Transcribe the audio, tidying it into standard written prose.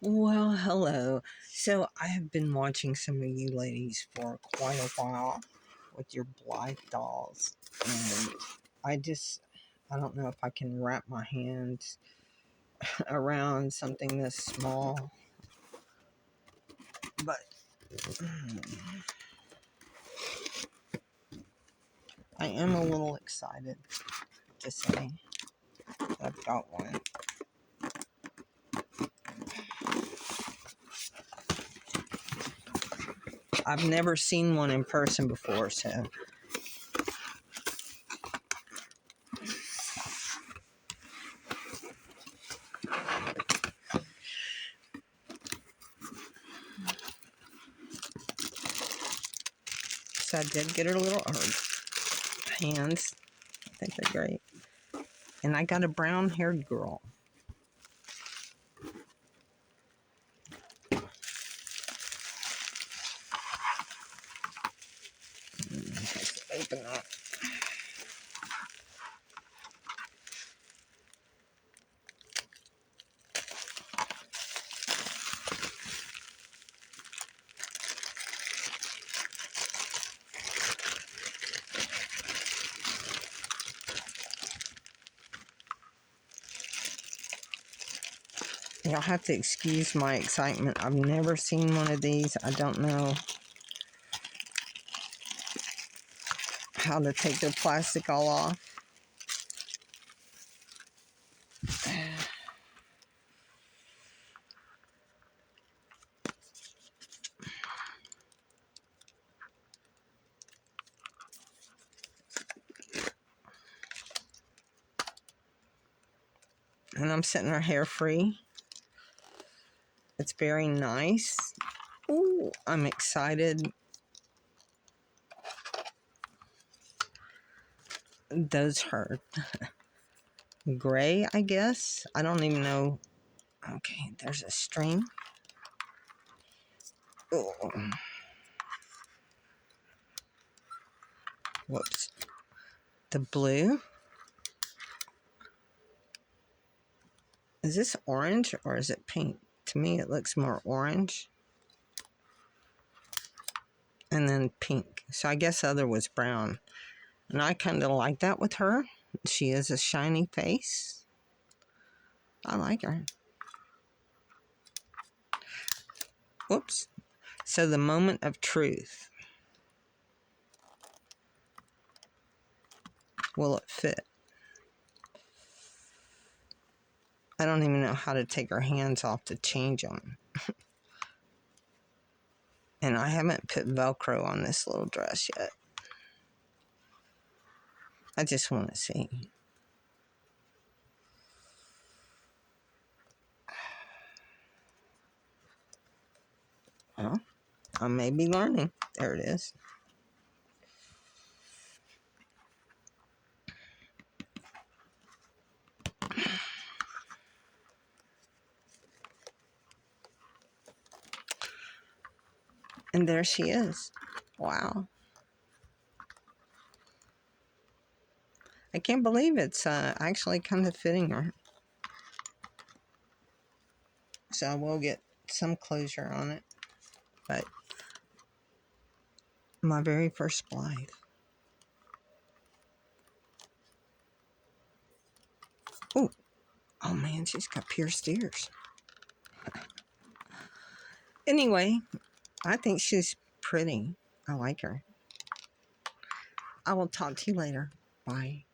Well, hello. So I have been watching some of you ladies for quite a while with your Blythe dolls, and I don't know if I can wrap my hands around something this small, but I am a little excited to say I've got one. I've never seen one in person before, so I did get her little hands. I think they're great. And I got a brown-haired girl. Just open up. You'll have to excuse my excitement. I've never seen one of these. I don't know how to take the plastic all off. And I'm setting her hair free. It's very nice. Ooh, I'm excited. Those hurt. Gray, I guess. I don't even know. Okay, there's a string. Ooh. Whoops. The blue. Is this orange or is it pink? To me, it looks more orange. And then pink. So I guess the other was brown. And I kind of like that with her. She has a shiny face. I like her. Whoops. So the moment of truth. Will it fit? I don't even know how to take her hands off to change them. And I haven't put Velcro on this little dress yet. I just want to see. Well, I may be learning. There it is. And there she is. Wow. I can't believe it's actually kind of fitting her. So I will get some closure on it. But my very first Blythe. Oh, oh man, she's got pierced ears. Anyway, I think she's pretty. I like her. I will talk to you later. Bye.